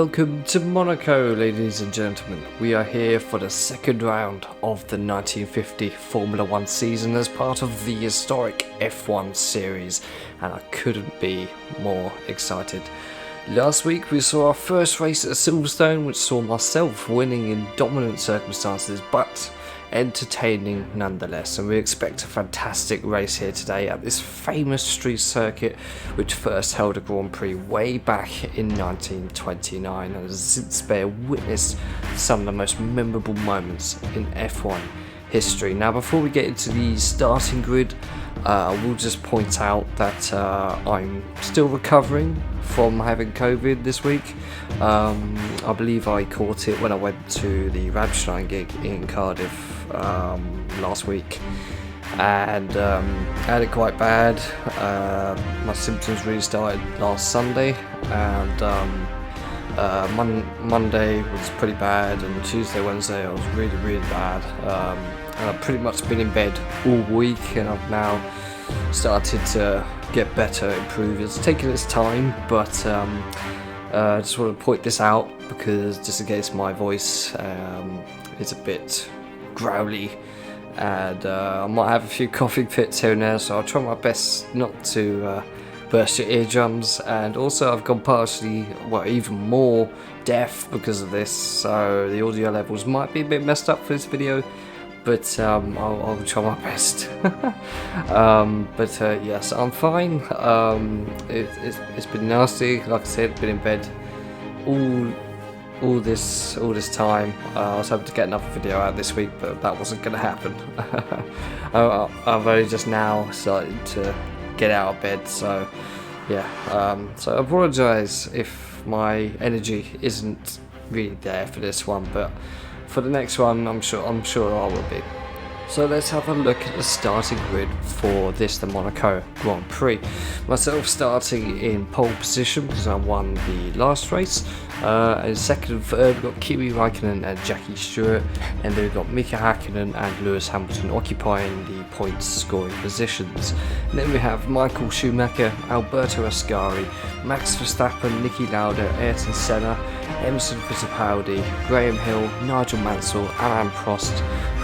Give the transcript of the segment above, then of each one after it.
Welcome to Monaco, ladies and gentlemen. We are here for the second round of the 1950 Formula 1 season as part of the historic F1 series, and I couldn't be more excited. Last week we saw our first race at Silverstone, which saw myself winning in dominant circumstances, but entertaining nonetheless, and we expect a fantastic race here today at this famous street circuit which first held a Grand Prix way back in 1929 and has since bear witness to some of the most memorable moments in F1 history. Now, before we get into the starting grid, I will just point out that I'm still recovering from having COVID this week. I believe I caught it when I went to the Rammstein gig in Cardiff last week, and I had it quite bad. My symptoms really started last Sunday, and Monday was pretty bad, and Tuesday, Wednesday I was really bad. And I've pretty much been in bed all week, and I've now started to get better, improve. It's taken its time, but I just want to point this out because just in case my voice is a bit growly, and I might have a few coughing fits here and there, so I'll try my best not to burst your eardrums. And also I've gone partially, even more deaf because of this, so the audio levels might be a bit messed up for this video, but I'll try my best. Yes, I'm fine. It's been nasty. Like I said, been in bed all this time. I was hoping to get another video out this week, but that wasn't going to happen. I've only just now started to get out of bed, so yeah. So I apologise if my energy isn't really there for this one, but for the next one, I'm sure I will be. So let's have a look at the starting grid for the Monaco Grand Prix. Myself starting in pole position because I won the last race. And second and third we've got Kimi Raikkonen and Jackie Stewart, and then we've got Mika Hakkinen and Lewis Hamilton occupying the points scoring positions. And then we have Michael Schumacher, Alberto Ascari, Max Verstappen, Niki Lauda, Ayrton Senna, Emerson Fittipaldi, Graham Hill, Nigel Mansell, Alain Prost,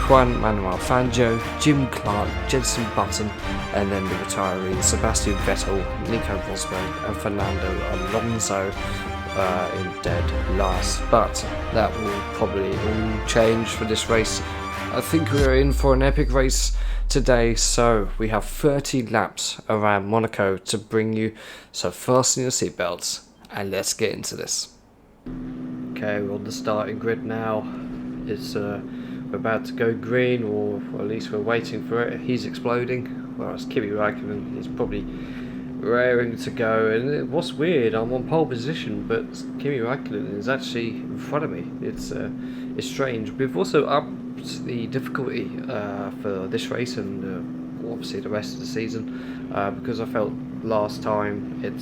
Juan Manuel Fangio, Jim Clark, Jenson Button, and then the retirees Sebastian Vettel, Nico Rosberg and Fernando Alonso in dead last. But that will probably all change for this race. I think we're in for an epic race today, so we have 30 laps around Monaco to bring you, so fasten your seatbelts and let's get into this. Okay, we're on the starting grid now. It's we're about to go green, or at least we're waiting for it. He's exploding, whereas Kimi Raikkonen is probably raring to go. And what's weird, I'm on pole position, but Kimi Raikkonen is actually in front of me. It's strange. We've also upped the difficulty for this race and obviously the rest of the season because I felt last time it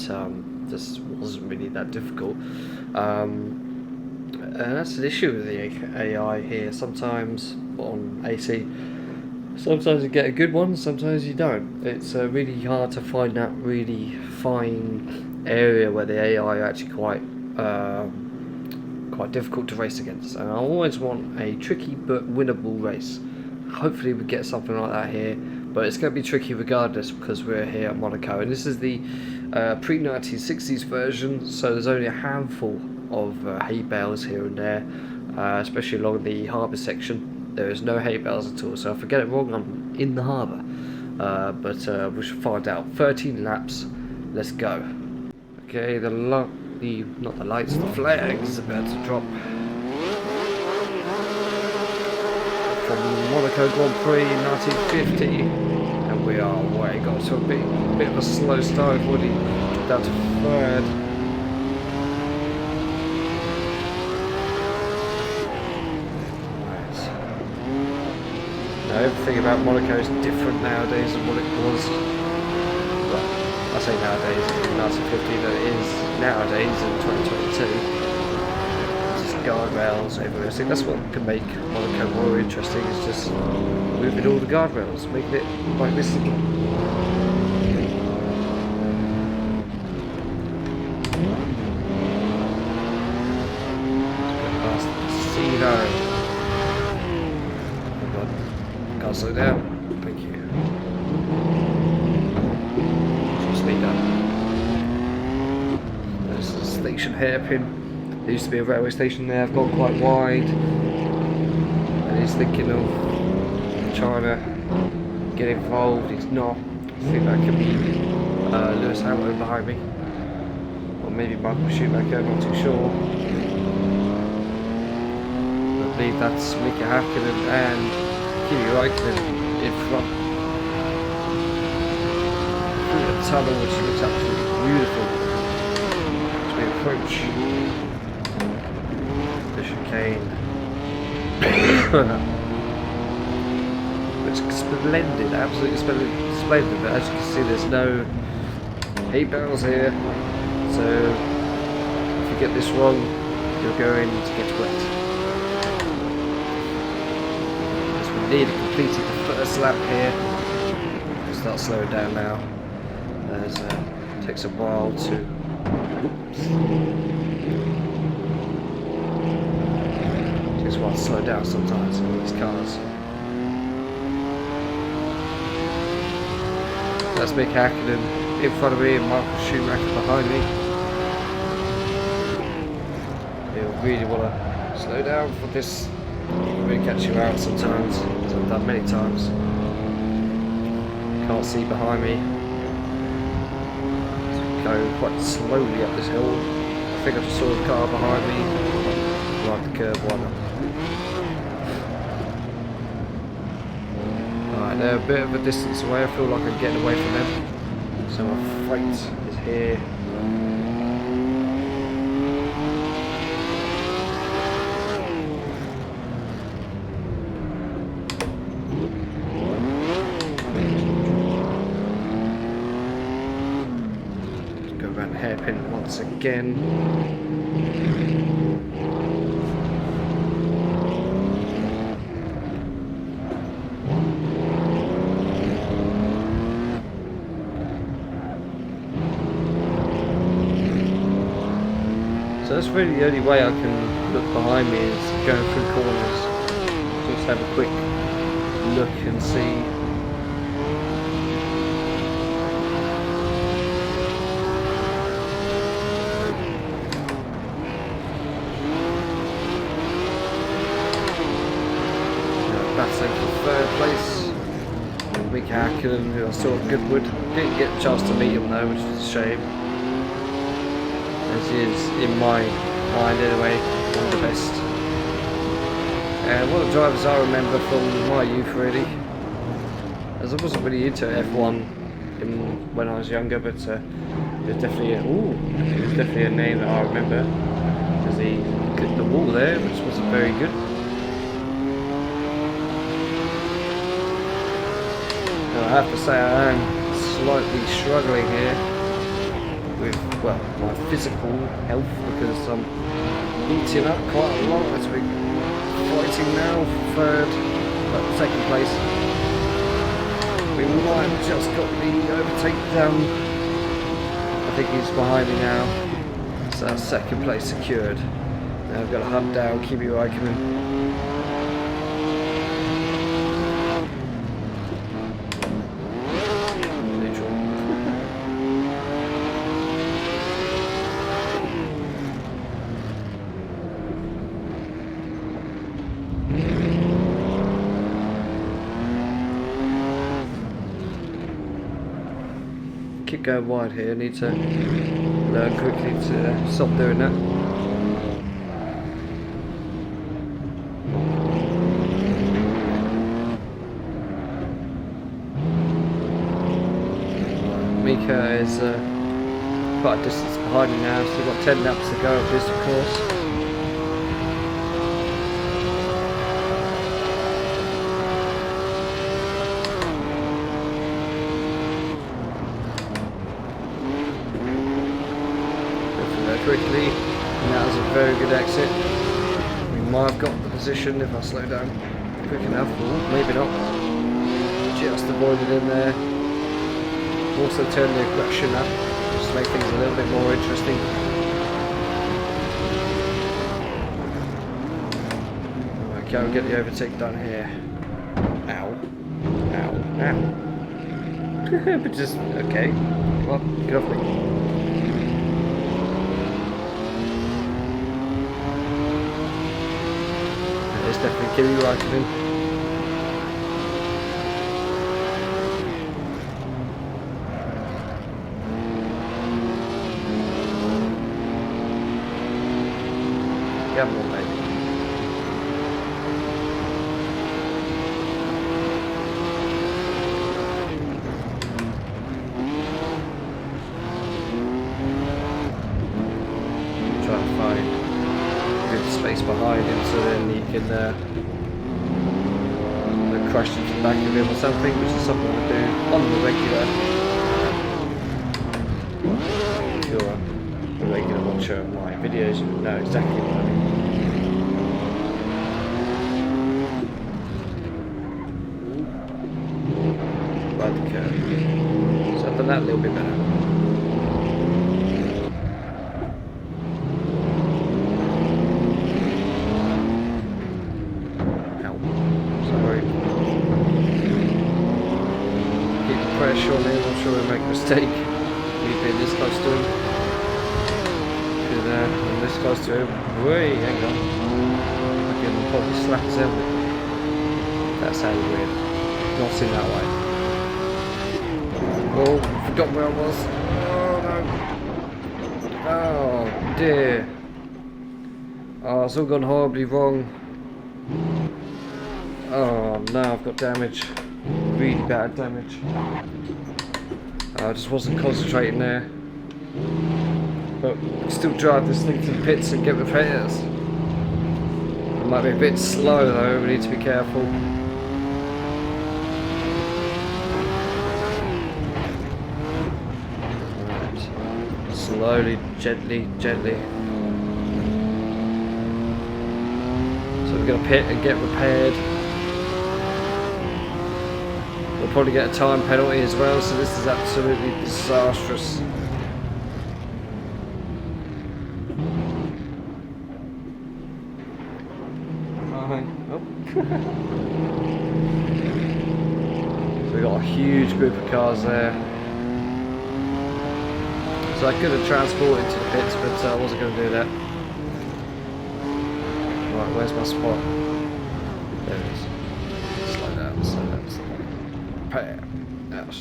just wasn't really that difficult. And that's an issue with the AI here. Sometimes on AC, sometimes you get a good one, sometimes you don't. It's really hard to find that really fine area where the AI are actually quite difficult to race against. And I always want a tricky but winnable race. Hopefully we get something like that here, but it's going to be tricky regardless because we're here at Monaco, and this is the pre-1960s version, so there's only a handful of hay bales here and there, especially along the harbour section. There is no hay bales at all, so if I get it wrong, I'm in the harbour. But we should find out. 13 laps, let's go. Okay, the flag is about to drop. From Monaco Grand Prix 1950, and we are way gone. So a bit of a slow start. We've already dropped down to third. Everything about Monaco is different nowadays than what it was. Well, I say nowadays in 1950, that it is nowadays in 2022. Just guardrails everywhere. I think that's what can make Monaco more interesting, is just moving all the guardrails, making it like this. go. Hold on. Can't slow down. Thank you. Speed up. There's a station hairpin. There used to be a railway station there. I've gone quite wide. And he's thinking of trying to get involved. He's not. I think that could be Lewis Hamilton behind me. Or maybe Michael Schumacher, I'm not too sure. I believe that's Mika Häkkinen and Kimi Räikkönen in front. Through the tunnel, which looks absolutely beautiful. As we approach the chicane. It's splendid, absolutely splendid. But as you can see, there's no hay bales here, so if you get this wrong, you're going to get wet. As we nearly completed the first lap here, we'll start slowing down now. As it takes a while to. Oops. It takes a while to slow down sometimes in these cars. That's Mika Häkkinen in front of me and Michael Schumacher behind me. You'll really want to slow down for this. It'll really catch you out sometimes, as I've done many times. Can't see behind me. Going quite slowly up this hill. I think I just saw a car behind me. Like the curve one. They're a bit of a distance away. I feel like I'm getting away from them. So my freight is here. Let's go around the hairpin once again. So that's really the only way I can look behind me is going through corners. Just have a quick look and see. Battling for third place. Mika Häkkinen, who I saw at Goodwood. Didn't get a chance to meet him though, which is a shame. As he is, in my mind anyway, one of the best. And one of the drivers I remember from my youth really, as I wasn't really into F1 when I was younger, but it was definitely a name that I remember, as he clipped the wall there, which wasn't very good. Now I have to say I am slightly struggling here with, well, my physical health, because I'm eating up quite a lot as we're fighting now for second place. We might have just got the overtake done. I think he's behind me now, so that's second place secured. Now I've got to hunt down Kimi Räikkönen. Keep going wide here, need to learn quickly to stop doing that. Mika is quite a distance behind me now, so we've got 10 laps to go of this, of course. Quickly, and that was a very good exit. We might have got the position if I slow down quick enough, or maybe not. Just avoided in there. Also turn the aggression up, just to make things a little bit more interesting. go and get the overtake done here. Ow. Ow. Ow. But just, okay. Come on, get off me. There's definitely Kimi Raikkonen. Come on, mate. Try to find good space behind him so then he can crash into the back of him or something, which is something I do on the regular. If you're a regular watcher of my videos, you know exactly what I mean. Right the curve. So I've done that a little bit better. Ow. Sorry. Keep the pressure on him, I'm sure he'll make a mistake. We've been this close to him. And this close to him. Wait, hang on. I can probably slap his helmet. That sounds weird. Not in that way. Oh, forgot where I was. Oh no. Oh dear. Oh, it's all gone horribly wrong. Oh no, I've got damage. Really bad damage. I just wasn't concentrating there. But still drive this thing to the pits and get repairs. It might be a bit slow though, we need to be careful. Right. Slowly, gently. So we're going to pit and get repaired. We'll probably get a time penalty as well, so this is absolutely disastrous. So we got a huge group of cars there. So I could have transported to the pits, but I wasn't going to do that. Right, where's my spot? There it is. Slow down. Yes.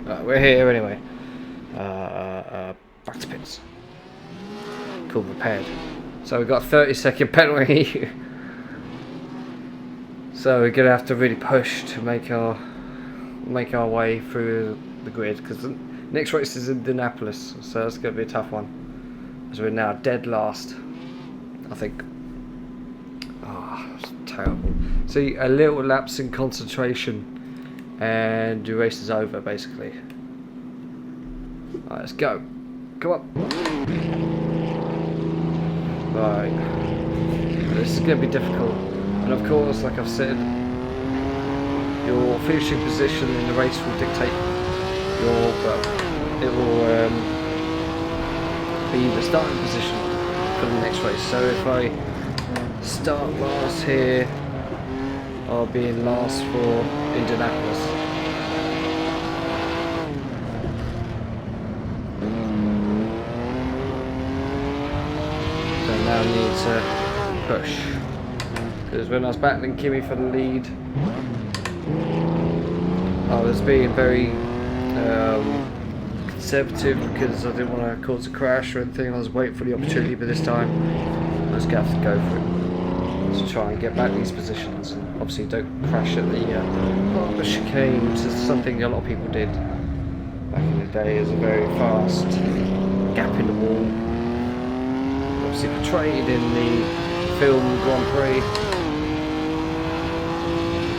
Right, we're here anyway. Back to pits. Cool, repaired. So we've got a 30-second penalty. So we're gonna have to really push to make our way through the grid, because the next race is in Indianapolis, so it's gonna be a tough one. As we're now dead last, I think. Oh, it's terrible. See, a little lapse in concentration, and the race is over basically. Alright, let's go. Come on. Right. This is gonna be difficult. And of course, like I've said, your finishing position in the race will dictate your, it will be the starting position for the next race. So if I start last here, I'll be in last for Indianapolis. So now I need to push. Because when I was battling Kimi for the lead, I was being very conservative because I didn't want to cause a crash or anything. I was waiting for the opportunity, but this time I was going to have to go for it to try and get back these positions. And obviously don't crash at the chicane, which is something a lot of people did back in the day. It was a very fast gap in the wall. Obviously portrayed in the film Grand Prix.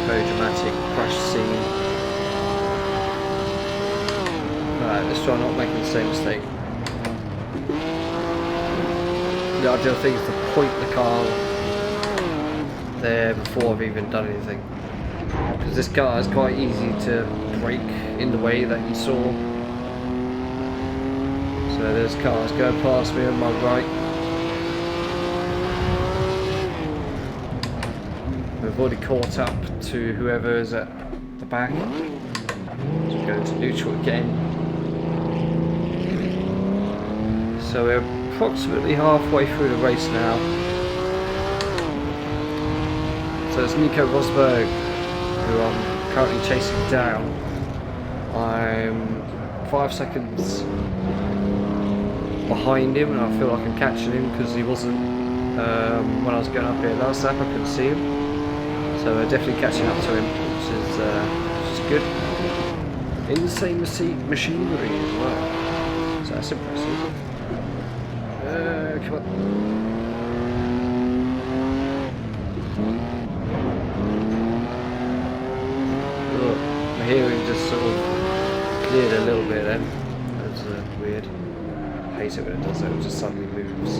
Very dramatic crash scene. Right, let's try not making the same mistake. The ideal thing is to point the car there before I've even done anything. Because this car is quite easy to brake in the way that you saw. So there's cars going past me on my right. we've already caught up to whoever is at the back. So we're going to neutral again. So we're approximately halfway through the race now. So it's Nico Rosberg who I'm currently chasing down. I'm 5 seconds behind him, and I feel like I'm catching him because he wasn't when I was going up here last lap. I couldn't see him, so we're definitely catching up to him, which is good. In the same machinery as well, so that's impressive. Come on. Oh, my hearing just sort of cleared a little bit then. That's weird. I hate it when it does that, it just suddenly moves.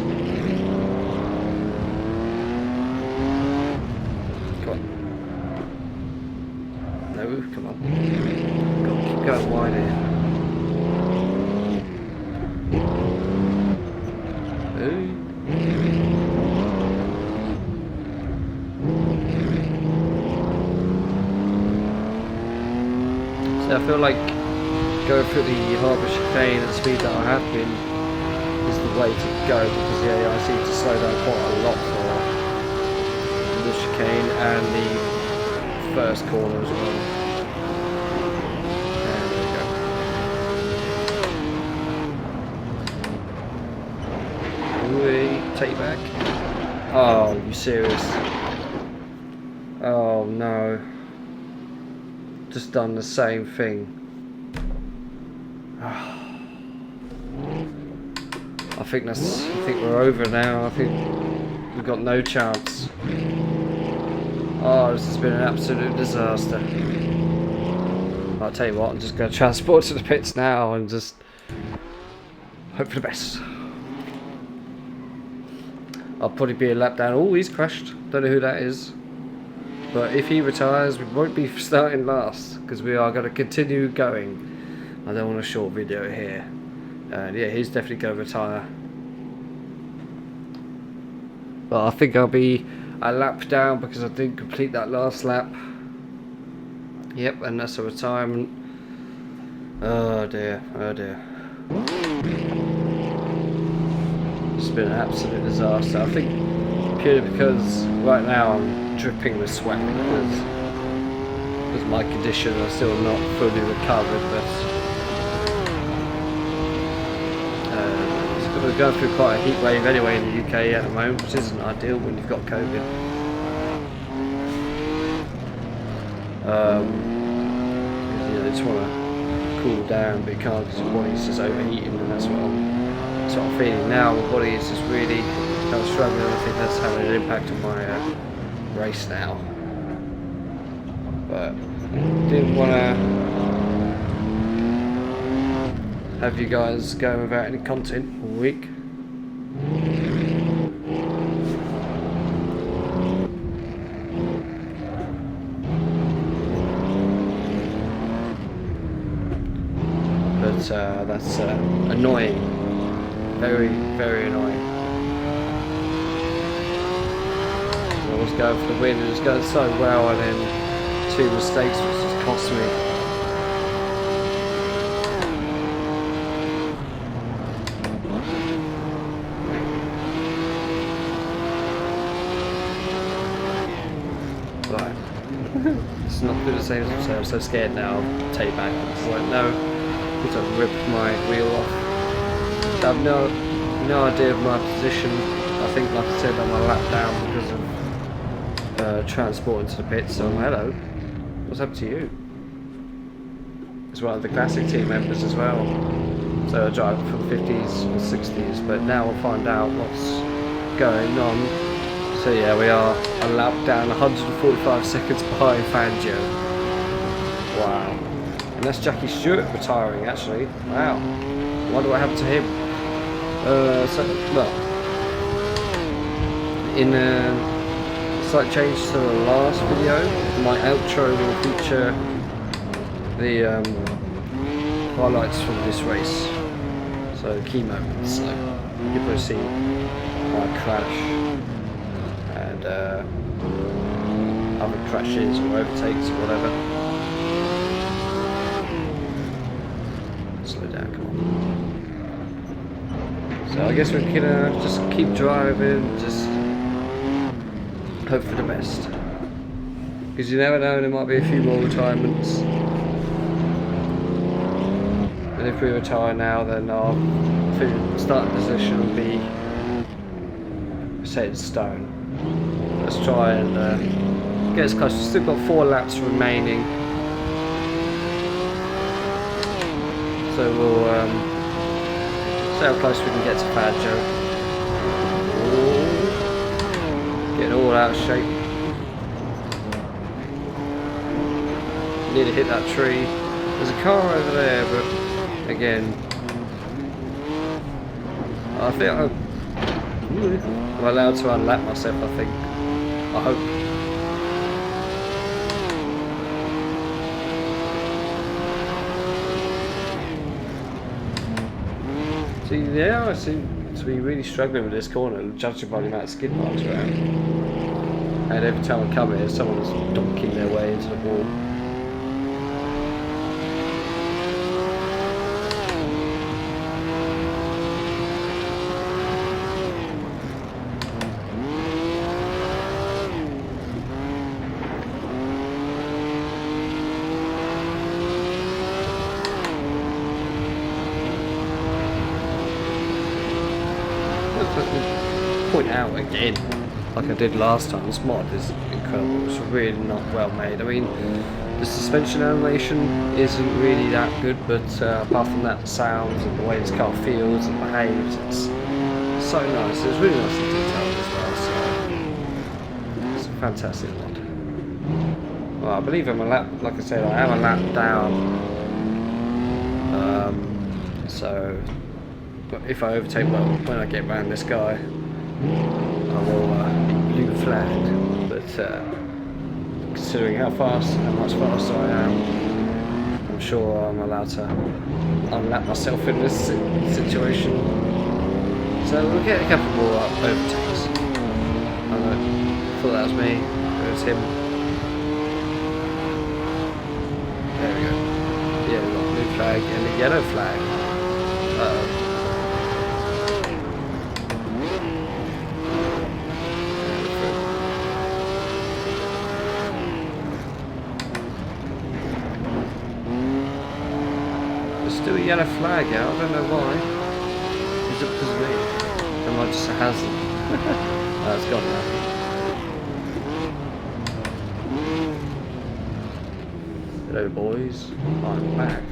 Come on. No, come on. Got to keep going wide here. So I feel like going through the harbour chicane at the speed that I have been is the way to go, because yeah, I seem to slow down quite a lot for the chicane and the first corner as well. And there we go. Wait, take you back. Oh, are you serious? Oh no. Just done the same thing. I think we're over now. I think we've got no chance. Oh, this has been an absolute disaster. I'll tell you what, I'm just going to transport to the pits now and just hope for the best. I'll probably be a lap down. Oh, he's crashed. Don't know who that is. But if he retires, we won't be starting last, because we are going to continue going. I don't want a short video here. And yeah, he's definitely going to retire. But I think I'll be a lap down because I didn't complete that last lap. Yep, and that's a retirement. Oh dear, oh dear. It's been an absolute disaster. I think purely because right now I'm dripping with sweat because my condition are still not fully recovered, but we're going through quite a heat wave anyway in the UK at the moment, which isn't ideal when you've got COVID. You just want to cool down, but you can't because your body's just overheating, and that's what I'm feeling now. My body is just really kind of struggling. I think that's having an impact on my race now. But didn't want to have you guys going without any content all week. But that's annoying. Very, very annoying. I was going for the win, it was going so well, and then 2 mistakes which just cost me. Right. It's not good the same as I'm so scared now. I'll take it back. It's like, no, because I've ripped my wheel off. I have no idea of my position. I think, like I said, I'm a lap down because of transporting to the pits. So hello, what's up to you? It's one of the classic team members as well. So I drive from 50s or 60s, but now we'll find out what's going on. So yeah, we are a lap down, 145 seconds behind Fangio. Wow. And that's Jackie Stewart retiring actually. Wow. Wonder what happened to him. In a slight change to the last video, my outro will feature the highlights from this race. So key moments. So you'll probably see my crash. And other crashes or overtakes or whatever. Slow down, come on. So I guess we're gonna just keep driving, just hope for the best. Because you never know, there might be a few more retirements. And if we retire now, then our starting position will be set in stone. Let's try and get as close. We've still got 4 laps remaining. So we'll see how close we can get to Fangio. Getting all out of shape. Need to hit that tree. There's a car over there, but again, I think I'm allowed to unlap myself, I think. I hope. See, yeah, I seem to be really struggling with this corner, judging by the amount of skid marks around. And every time I come here, someone's donking their way into the wall. Point out again, like I did last time, this mod is incredible. It's really not well made. I mean, the suspension animation isn't really that good, but apart from that, the sounds and the way this car feels and behaves, it's so nice. It's really nice and detailed as well, so it's a fantastic mod. Well, I believe I'm a lap, like I said, I am a lap down, so if I overtake, well, when I get around this guy, I will be blue flagged, but considering how much faster I am, I'm sure I'm allowed to unlap myself in this situation. So we'll get a couple more overtakes. I thought that was me, it was him. There we go. Yeah, we've got a blue flag and a yellow flag. Still a yellow flag out, I don't know why. Is it because of me? Am I just a hazard? Oh, it's gone now. Hello boys, I'm back.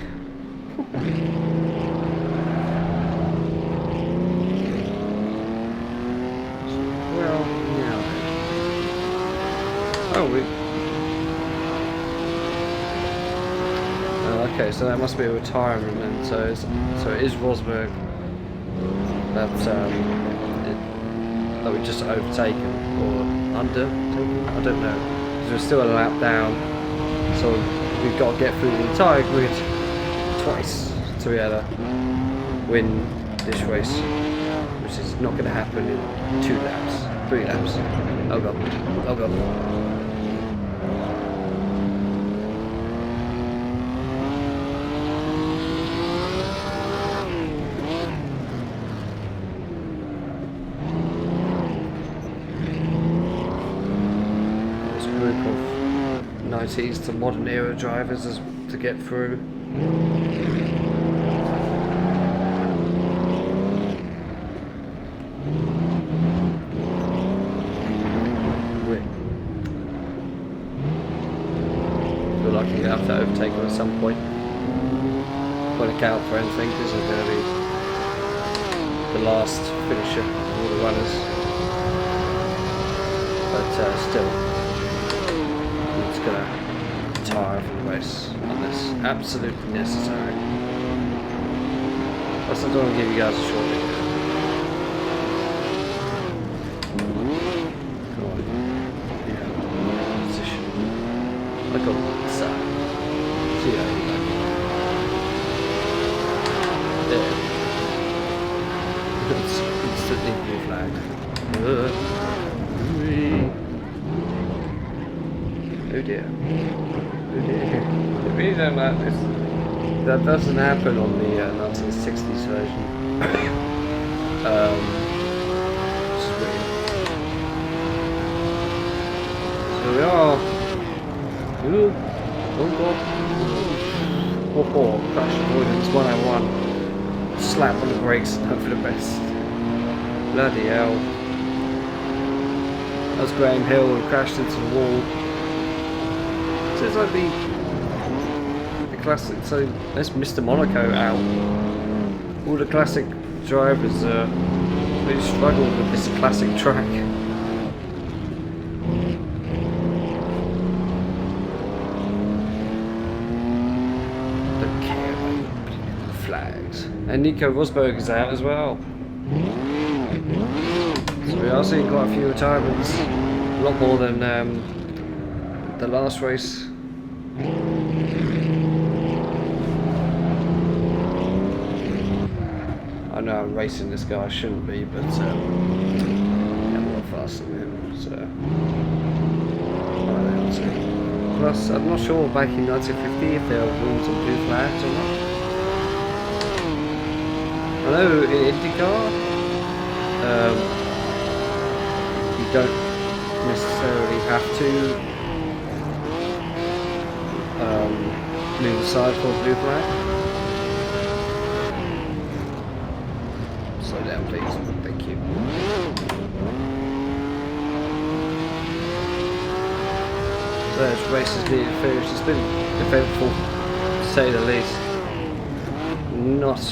Well, yeah. Oh, we... Okay, so that must be a retirement, and so it is Rosberg that we just overtaken or undertaken. I don't know, because we're still a lap down, so we've got to get through the entire grid twice to be able to win this race, which is not going to happen in 2 laps, 3 laps. Oh god! Oh god! To modern era drivers to get through. Feel like you have to overtake them at some point. Won't account for anything because they're going to be the last finisher of all the runners. But still, it's gonna retire from the race unless absolutely necessary. Plus, I don't want to give you guys a short video. Come on. Yeah. Position. I got so. See how you go. There. It's instantly blue flag. Oh dear. Oh dear. I really don't like this. That doesn't happen on the 1960s version. Which is weird. So we are. Ooh. Oh god. Oh, crash avoidance 101. Slap on the brakes and hope for the best. Bloody hell. That's Graham Hill who crashed into the wall. So it's like the classic. So that's Mr. Monaco out. All the classic drivers really struggle with this classic track. Don't care about the flags. And Nico Rosberg is out as well. So we are seeing quite a few retirements. A lot more than the last race. I know I'm racing this guy, I shouldn't be, but I'm a lot faster than him, so plus I'm not sure back in 1950 if there were rules on blue flags or not. I know in IndyCar you don't necessarily have to move aside for a blue flag. Slow down please, thank you. So this race is nearly finished. It's been eventful to say the least. Not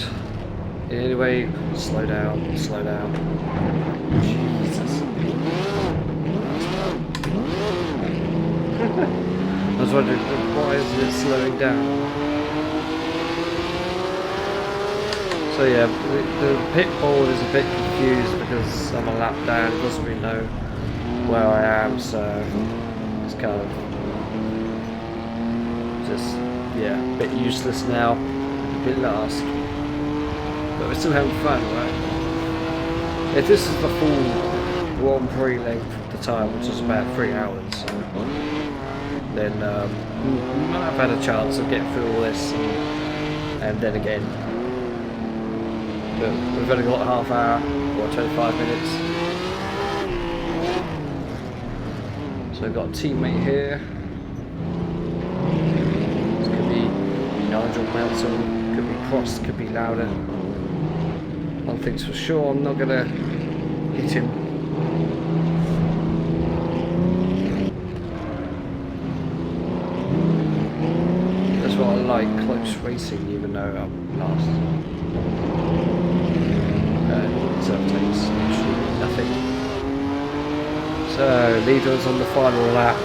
in any way. Slow down, slow down. Jesus. I was wondering, why is it slowing down? So yeah, the pit board is a bit confused because I'm a lap down, it doesn't really know where I am, so it's kind of just, yeah, a bit useless now, a bit lost. But we're still having fun, right? If this is the full Grand Prix length of the time, which is about 3 hours, so then we might have had a chance of getting through all this and then again. But we've only got half hour or 25 minutes. So we've got a teammate here. This could be Nigel Melton, could be Prost, could be Lauda. One thing's for sure, I'm not gonna hit him. That's what I like, close racing, even though I'm last. So it takes literally nothing. So leaders on the final lap.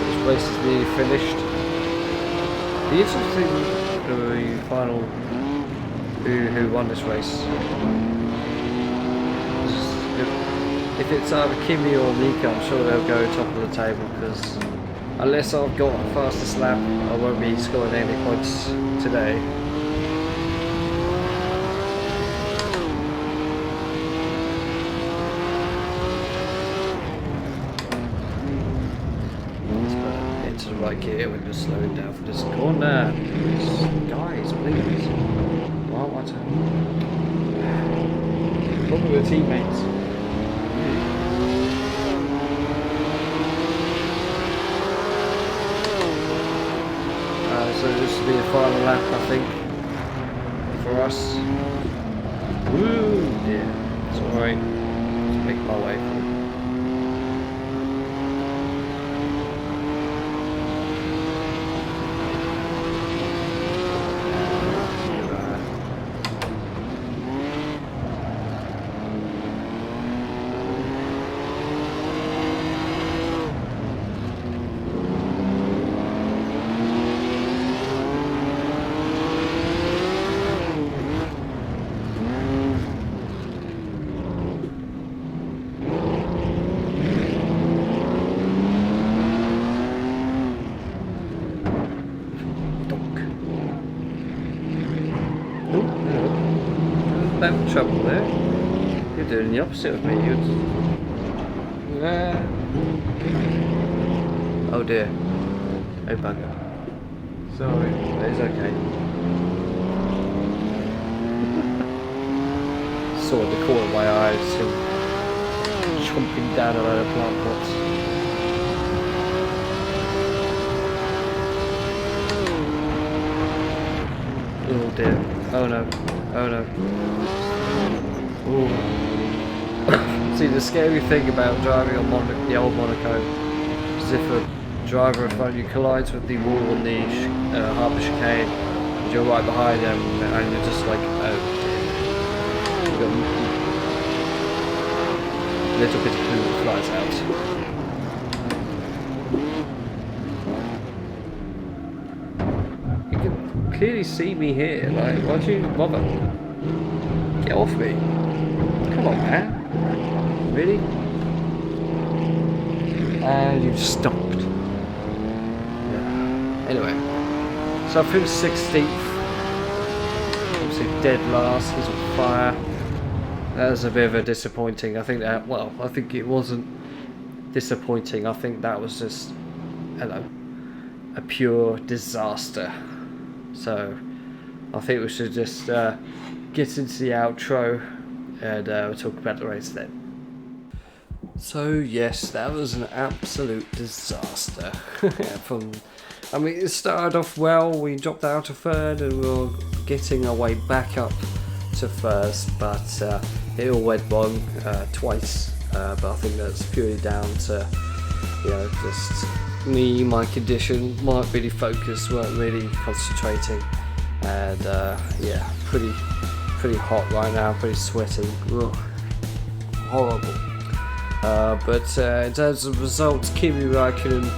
This race is nearly finished. The interesting the final who won this race. If it's either Kimi or Mika, I'm sure they'll go top of the table because unless I've got a fastest lap, I won't be scoring any points today. Into the right gear, we're just slowing down for this corner. Guys, please. Well, what? Probably with teammates. So this will be the final lap, I think, for us. Woo! Yeah, it's alright. Let's make my way through. Trouble there. You're doing the opposite of me. Oh dear. Oh bugger. Sorry. It's okay. Saw the corner of my eyes him chomping down a load of plant pots. Oh dear. Oh no. Oh no. Ooh. See, the scary thing about driving on the old Monaco is if a driver in front of you collides with the wall on the harbour chicane and you're right behind them and you're just like, oh dear. A little bit of poo flies out. You can clearly see me here, like, why don't you bother? Get off me. Come on, man. Really? And you've stopped. Yeah. Anyway, so I finished 16th. Obviously dead last, he's on fire. That was a bit of a disappointing. I think that, well, I think it wasn't disappointing. I think that was just, a pure disaster. So, I think we should just get into the outro and we'll talk about the race then. So yes, that was an absolute disaster. I mean, it started off well. We dropped out to third and we were getting our way back up to first, but it all went wrong twice. But I think that's purely down to, just me, my condition, weren't really focused, weren't really concentrating, and yeah, pretty hot right now, pretty sweaty. Ugh. Horrible. But in terms of results, Kimi Räikkönen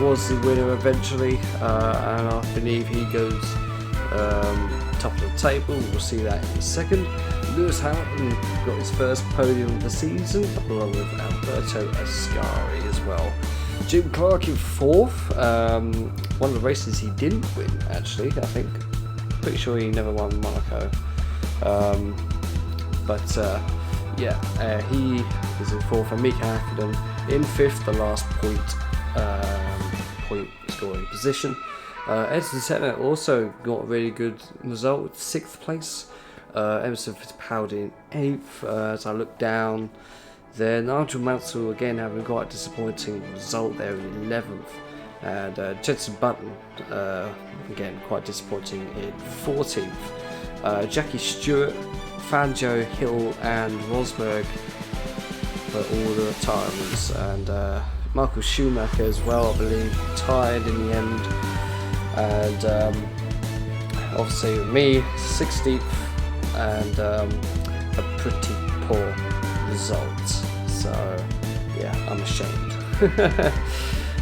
was the winner eventually, and I believe he goes top of the table. We'll see that in a second. Lewis Hamilton got his first podium of the season, along with Alberto Ascari as well. Jim Clark in fourth. One of the races he didn't win, actually. I think, pretty sure he never won Monaco. Yeah, he is in fourth, and Mika Häkkinen in fifth, the last point scoring position. Ayrton Senna also got a really good result, 6th place. Emerson Fittipaldi in 8th. As I look down there, Nigel Mansell again having quite a disappointing result there in 11th. And Jenson Button, again quite disappointing in 14th. Jackie Stewart, Fangio, Hill and Rosberg for all the retirements. And Michael Schumacher as well, I believe, tied in the end. And obviously me, 16th, and a pretty poor result. So yeah, I'm ashamed.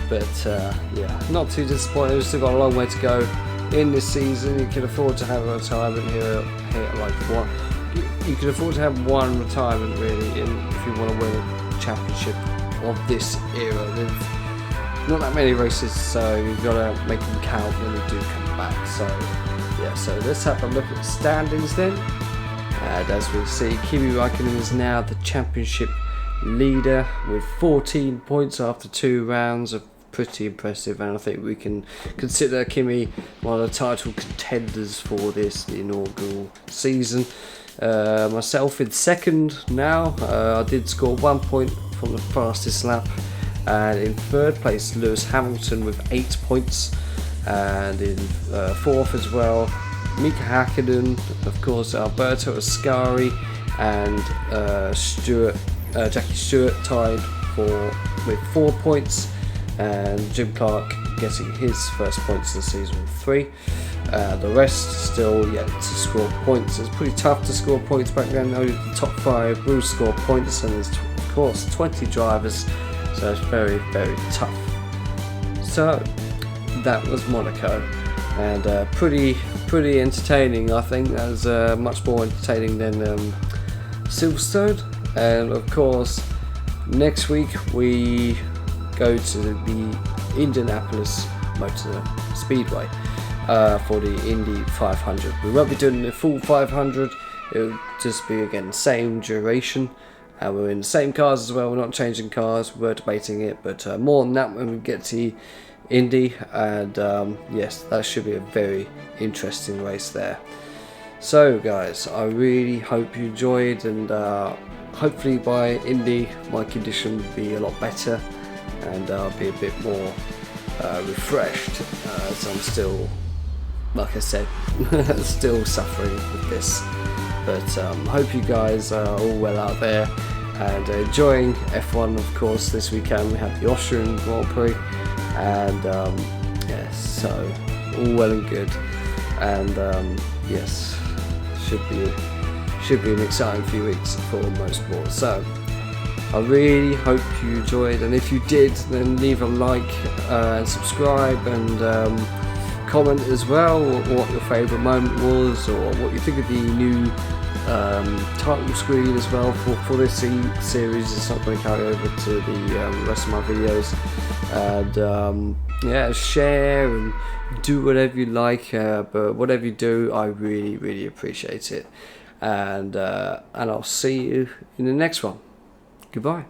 But yeah, not too disappointed. We've still got a long way to go in this season. You can afford to have a retirement here like one. You can afford to have one retirement really, if you want to win a championship of this era. There's not that many races, so you've got to make them count when you do come back. So yeah, so let's have a look at the standings then. And as we see, Kimi Räikkönen is now the championship leader with 14 points after 2 rounds. Of pretty impressive, and I think we can consider Kimi one of the title contenders for this inaugural season. Myself in second now. I did score 1 point from the fastest lap, and in third place Lewis Hamilton with 8 points, and in fourth as well Mika Häkkinen, of course Alberto Ascari and Jackie Stewart tied with 4 points, and Jim Clark getting his first points of the season with 3. The rest still yet to score points. It's pretty tough to score points back then. Only the top 5 will score points, and there's of course 20 drivers, so it's very, very tough. So that was Monaco, and pretty entertaining. I think that was much more entertaining than Silverstone. And of course next week we go to the Indianapolis Motor Speedway for the Indy 500. We won't be doing the full 500. it'll just be again same duration, and we're in the same cars as well. We're not changing cars, we're debating it, but more on that when we get to Indy. And yes, that should be a very interesting race there. So guys, I really hope you enjoyed, and hopefully by Indy my condition will be a lot better, and I'll be a bit more refreshed, as I'm still, like I said, still suffering with this. But hope you guys are all well out there and enjoying F1. Of course, this weekend we have the Austrian Grand Prix, and yes, so all well and good, and yes, should be an exciting few weeks for Motorsport. So I really hope you enjoyed, and if you did, then leave a like and subscribe, and comment as well what your favourite moment was, or what you think of the new title screen as well for this series. It's not going to carry over to the rest of my videos, and yeah, share and do whatever you like, but whatever you do, I really appreciate it, and I'll see you in the next one. Goodbye.